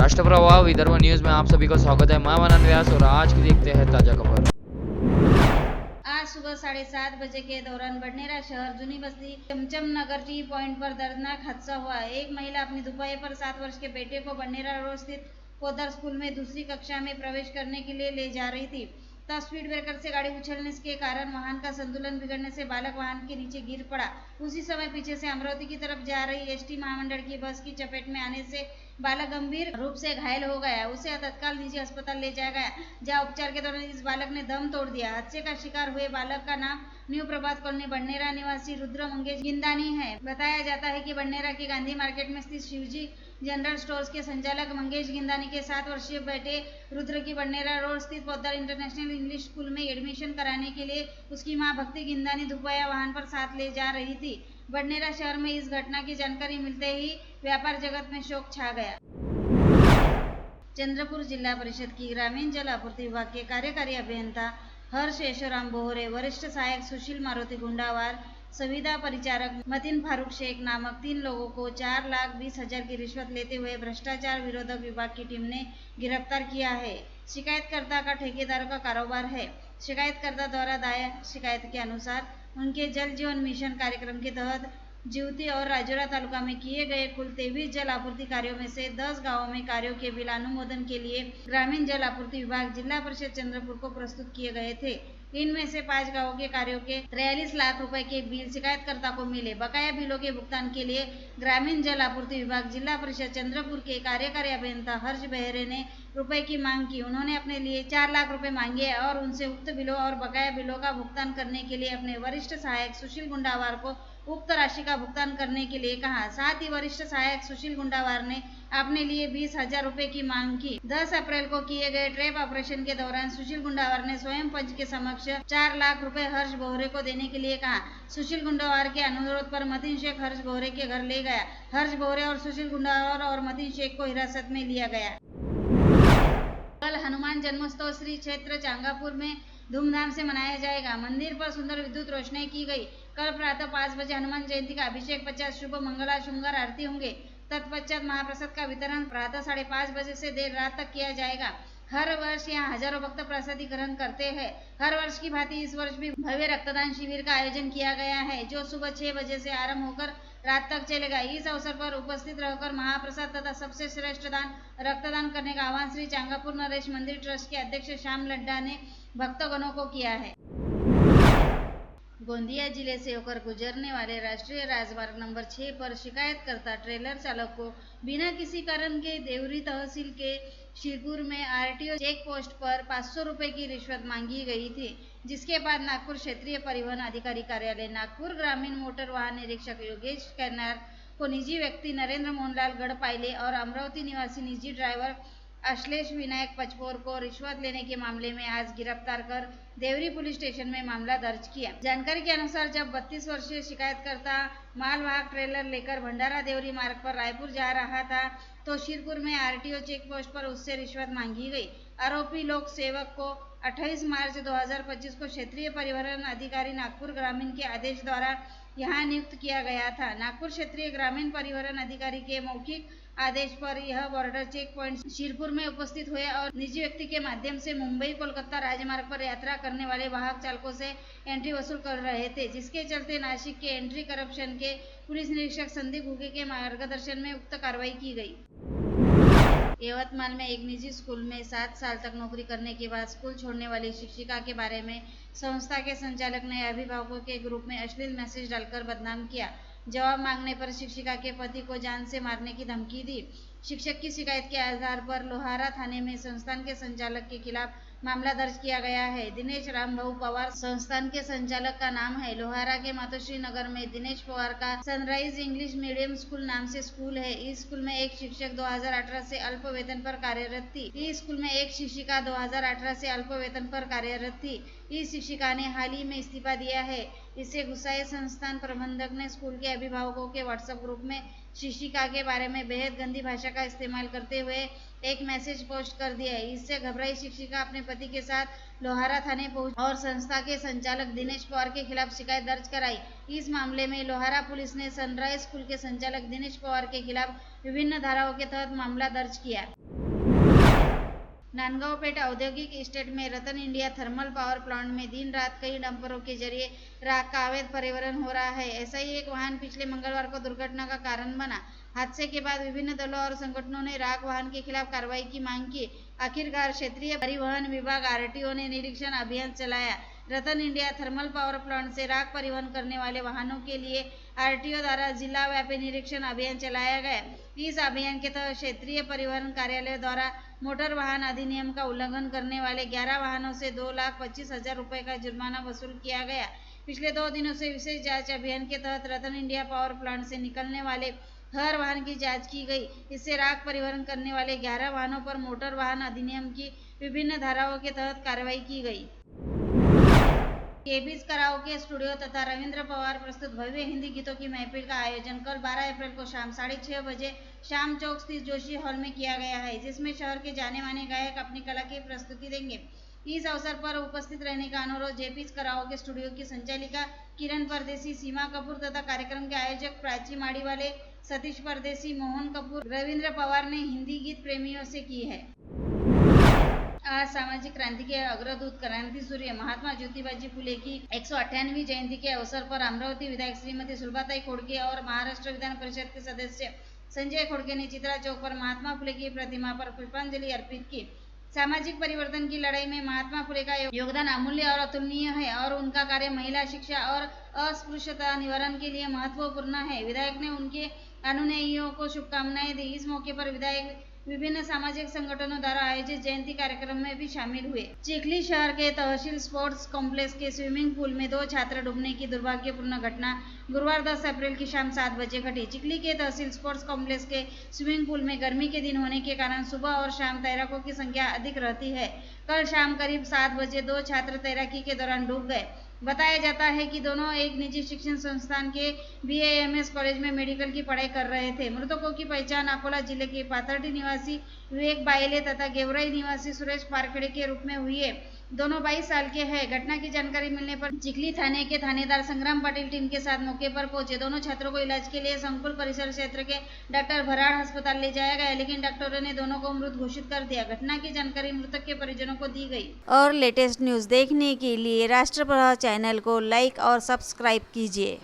राष्ट्रप्रवाह Vidarbha news में आप सभी का स्वागत है। मैं मनन व्यास और आज की देखते हैं ताजा खबर। आज सुबह 7:30 बजे के दौरान बडनेरा शहर जूनी बस्ती चमचम नगर टी पॉइंट पर दर्दनाक हादसा हुआ। एक महिला अपनी दोपहिया पर 7 वर्ष के बेटे को बडनेरा रोड स्थित पोदर स्कूल में दूसरी कक्षा में प्रवेश करने के लिए ले जा रही थी। तब स्पीड ब्रेकर से गाड़ी उछलने के कारण वाहन का संतुलन बिगड़ने से बालक वाहन के नीचे गिर पड़ा। उसी समय पीछे से अमरावती की तरफ जा रही एसटी महामंडल की बस की चपेट में आने से बालक गंभीर रूप से घायल हो गया। उसे तत्काल निजी अस्पताल ले जाया गया, जहां उपचार के दौरान इस बालक ने दम तोड़ दिया। हादसे का शिकार हुए बालक का नाम न्यू प्रभात कॉलोनी बडनेरा निवासी रुद्र मंगेश गिंदानी है। बताया जाता है कि बडनेरा के गांधी मार्केट में स्थित शिवजी जनरल स्टोर्स के संचालक मंगेश गिंदानी के 7 वर्षीय बेटे रुद्र की बडनेरा रोड स्थित पोद्दार इंटरनेशनल इंग्लिश स्कूल में एडमिशन कराने के लिए उसकी मां भक्ति गिंदानी दोपहिया वाहन पर साथ ले जा रही थी। बडनेरा शहर में इस घटना की जानकारी मिलते ही व्यापार जगत में शोक छा गया। चंद्रपुर जिला परिषद की ग्रामीण जल आपूर्ति विभाग के कार्यकारी अभियंता हर्ष यशोराम बोहरे, वरिष्ठ सहायक सुशील मारुति गुंडावार, संविदा परिचारक मतीन फारूक शेख नामक 3 लोगों को 4,20,000 की रिश्वत लेते हुए भ्रष्टाचार विरोधक विभाग की टीम ने गिरफ्तार किया है। शिकायतकर्ता का ठेकेदार का कारोबार है। शिकायतकर्ता द्वारा दायर शिकायत के अनुसार उनके जल जीवन मिशन कार्यक्रम के तहत जीवती और राजौरा तालुका में किए गए कुल 23 जल आपूर्ति कार्यों में से 10 गांवों में कार्यों के बिल अनुमोदन के लिए ग्रामीण जल आपूर्ति विभाग जिला परिषद चंद्रपुर को प्रस्तुत किए गए थे। इनमें से 5 गांवों के कार्यों के 43 लाख रुपए के बिल शिकायतकर्ता को मिले। बकाया बिलों के भुगतान के लिए ग्रामीण जल आपूर्ति विभाग जिला परिषद चंद्रपुर के कार्यकारी अभियंता हर्ष बेहरे ने रुपए की मांग की। उन्होंने अपने लिए 4 लाख रुपए मांगे और उनसे उक्त बिलों और बकाया बिलों का भुगतान करने के लिए अपने वरिष्ठ सहायक सुशील गुंडावार को उक्त राशि का भुगतान करने के लिए कहा। साथ ही वरिष्ठ सहायक सुशील गुंडावार ने अपने लिए 20,000 रुपए की मांग की। 10 अप्रैल को किए गए ट्रैप ऑपरेशन के दौरान सुशील गुंडावार ने स्वयं पंच के समक्ष 4 लाख रुपए हर्ष बोहरे को देने के लिए कहा। सुशील गुंडावार के अनुरोध पर मतीन शेख हर्ष बोहरे के घर ले गया। हर्ष बोहरे और सुशील गुंडावार और मतीन शेख को हिरासत में लिया गया। कल हनुमान जन्मोत्सव श्री क्षेत्र चांगापुर में धूमधाम से मनाया जाएगा। मंदिर पर सुंदर विद्युत रोशनाई की गई। कल प्रातः 5 बजे हनुमान जयंती का अभिषेक, 50 शुभ मंगला श्रृंगार आरती होंगे। तत्पश्चात महाप्रसाद का वितरण प्रातः 5:30 बजे से देर रात तक किया जाएगा। हर वर्ष यहाँ हजारों भक्त प्रसादी ग्रहण करते हैं। हर वर्ष की भांति इस वर्ष भी भव्य रक्तदान शिविर का आयोजन किया गया है, जो सुबह 6 बजे से आरंभ होकर रात तक चलेगा। इस अवसर पर उपस्थित रहकर महाप्रसाद तथा सबसे श्रेष्ठ दान रक्तदान करने का आह्वान श्री चांगापुर नरेश मंदिर ट्रस्ट के अध्यक्ष श्याम लड्डा ने भक्तगणों को किया है। गोंदिया जिले से होकर गुजरने वाले राष्ट्रीय राजमार्ग नंबर 6 पर शिकायतकर्ता ट्रेलर चालक को बिना किसी कारण के देवरी तहसील के शिरपुर में आरटीओ चेक पोस्ट पर 500 रुपए की रिश्वत मांगी गई थी, जिसके बाद नागपुर क्षेत्रीय परिवहन अधिकारी कार्यालय, नागपुर ग्रामीण मोटर वाहन निरीक्षक योगेश कैनार को निजी व्यक्ति नरेंद्र मोहनलाल गढ़पाइले और अमरावती निवासी निजी ड्राइवर अश्लेष विनायक पचपोर को रिश्वत लेने के मामले में आज गिरफ्तार कर देवरी पुलिस स्टेशन में मामला दर्ज किया। जानकारी के अनुसार जब 32 वर्षीय शिकायतकर्ता मालवाहक ट्रेलर लेकर भंडारा देवरी मार्ग पर रायपुर जा रहा था, तो शिरपुर में आरटीओ चेक पोस्ट पर उससे रिश्वत मांगी गई। आरोपी लोक सेवक को 28 मार्च 2025 को क्षेत्रीय परिवहन अधिकारी नागपुर ग्रामीण के आदेश द्वारा यहाँ नियुक्त किया गया था। नागपुर क्षेत्रीय ग्रामीण परिवहन अधिकारी के मौखिक आदेश पर यह बॉर्डर चेक पॉइंट शिरपुर में उपस्थित हुए और निजी व्यक्ति के माध्यम से मुंबई कोलकाता राजमार्ग पर यात्रा करने वाले वाहक चालकों से एंट्री वसूल कर रहे थे, जिसके चलते नासिक के एंट्री करप्शन के पुलिस निरीक्षक संदीप घुगे के मार्गदर्शन में उक्त कार्रवाई की गई। यवतमाल में एक निजी स्कूल में 7 साल तक नौकरी करने के बाद स्कूल छोड़ने वाली शिक्षिका के बारे में संस्था के संचालक ने अभिभावकों के ग्रुप में अश्लील मैसेज डालकर बदनाम किया। जवाब मांगने पर शिक्षिका के पति को जान से मारने की धमकी दी। शिक्षक की शिकायत के आधार पर लोहारा थाने में संस्थान के संचालक के खिलाफ मामला दर्ज किया गया है। दिनेश रामभाऊ पवार संस्थान के संचालक का नाम है। लोहारा के मातोश्री नगर में दिनेश पवार का सनराइज इंग्लिश मीडियम स्कूल नाम से स्कूल है। इस स्कूल में एक शिक्षक 2018 से अल्प वेतन पर कार्यरत थी। इस स्कूल में एक शिक्षिका 2018 से अल्प वेतन पर कार्यरत थी। इस शिक्षिका ने हाल ही में इस्तीफा दिया है। इससे गुस्साए संस्थान प्रबंधक ने स्कूल के अभिभावकों के व्हाट्सएप ग्रुप में शिक्षिका के बारे में बेहद गंदी भाषा का इस्तेमाल करते हुए एक मैसेज पोस्ट कर दिया। इससे घबराई शिक्षिका अपने पति के साथ लोहारा थाने पहुंची और संस्था के संचालक दिनेश पवार के खिलाफ शिकायत दर्ज कराई। इस मामले में लोहारा पुलिस ने सनराइज स्कूल के संचालक दिनेश पवार के खिलाफ विभिन्न धाराओं के तहत मामला दर्ज किया। नांदगांवपेट औद्योगिक एस्टेट में रतन इंडिया थर्मल पावर प्लांट में दिन रात कई डंपरों के जरिए राख का अवैध परिवहन हो रहा है। ऐसा ही एक वाहन पिछले मंगलवार को दुर्घटना का कारण बना। हादसे के बाद विभिन्न दलों और संगठनों ने राख वाहन के खिलाफ कार्रवाई की मांग की। आखिरकार क्षेत्रीय परिवहन विभाग आरटीओ ने निरीक्षण अभियान चलाया। रतन इंडिया थर्मल पावर प्लांट से राख परिवहन करने वाले वाहनों के लिए आरटीओ द्वारा जिला व्यापी निरीक्षण अभियान चलाया गया। इस अभियान के तहत क्षेत्रीय परिवहन कार्यालय द्वारा मोटर वाहन अधिनियम का उल्लंघन करने वाले 11 वाहनों से 2,25,000 रुपए का जुर्माना वसूल किया गया। पिछले 2 दिनों से विशेष जांच अभियान के तहत रतन इंडिया पावर प्लांट से निकलने वाले हर वाहन की जांच की गई। इससे राख परिवहन करने वाले 11 वाहनों पर मोटर वाहन अधिनियम की विभिन्न धाराओं के तहत कार्रवाई की गई। केबीज कराओके स्टूडियो तथा रविंद्र पवार प्रस्तुत भव्य हिंदी गीतों की महफिल का आयोजन कल 12 अप्रैल को शाम 6:30 बजे शाम चौक स्थित जोशी हॉल में किया गया है, जिसमें शहर के जाने माने गायक अपनी कला की प्रस्तुति देंगे। इस अवसर पर उपस्थित रहने का अनुरोध जेपीज कराओके स्टूडियो की संचालिका किरण परदेसी, सीमा कपूर तथा कार्यक्रम के आयोजक प्राची माड़ीवाले, सतीश परदेसी, मोहन कपूर, रविंद्र पवार ने हिंदी गीत प्रेमियों से की है। आज सामाजिक क्रांति के अग्रदूत क्रांति सूर्य महात्मा ज्योतिबाजी फुले की 198वीं जयंती के अवसर पर अमरावती विधायक श्रीमती सुलभाताई खोड़के और महाराष्ट्र विधान परिषद के सदस्य संजय खोड़के ने चित्रा चौक पर महात्मा फुले की प्रतिमा पर पुष्पांजलि अर्पित की। सामाजिक परिवर्तन की लड़ाई में महात्मा फुले का योगदान अमूल्य और अतुलनीय है और उनका कार्य महिला शिक्षा और अस्पृश्यता निवारण के लिए महत्वपूर्ण है। विधायक ने उनके अनुयायियों को शुभकामनाएं दी। इस मौके पर विधायक विभिन्न सामाजिक संगठनों द्वारा आयोजित जयंती कार्यक्रम में भी शामिल हुए। चिखली शहर के तहसील स्पोर्ट्स कॉम्प्लेक्स के स्विमिंग पूल में 2 छात्र डूबने की दुर्भाग्यपूर्ण घटना गुरुवार 10 अप्रैल की शाम 7 बजे घटी। चिखली के तहसील स्पोर्ट्स कॉम्प्लेक्स के स्विमिंग पूल में गर्मी के दिन होने के कारण सुबह और शाम तैराकों की संख्या अधिक रहती है। कल शाम करीब 7 बजे 2 छात्र तैराकी के दौरान डूब गए। बताया जाता है कि दोनों एक निजी शिक्षण संस्थान के BAMS कॉलेज में मेडिकल की पढ़ाई कर रहे थे। मृतकों की पहचान अकोला जिले के पाथर्डी निवासी विवेक बाइले तथा गेवराई निवासी सुरेश पारखेड़े के रूप में हुई है। दोनों 22 साल के हैं। घटना की जानकारी मिलने पर चिखली थाने के थानेदार संग्राम पाटिल टीम के साथ मौके पर पहुंचे। दोनों छात्रों को इलाज के लिए संकुल परिसर क्षेत्र के डॉक्टर भराड़ अस्पताल ले जाया गया, लेकिन डॉक्टरों ने दोनों को मृत घोषित कर दिया। घटना की जानकारी मृतक के परिजनों को दी गई। और लेटेस्ट न्यूज देखने के लिए राष्ट्रप्रभा चैनल को लाइक और सब्सक्राइब कीजिए।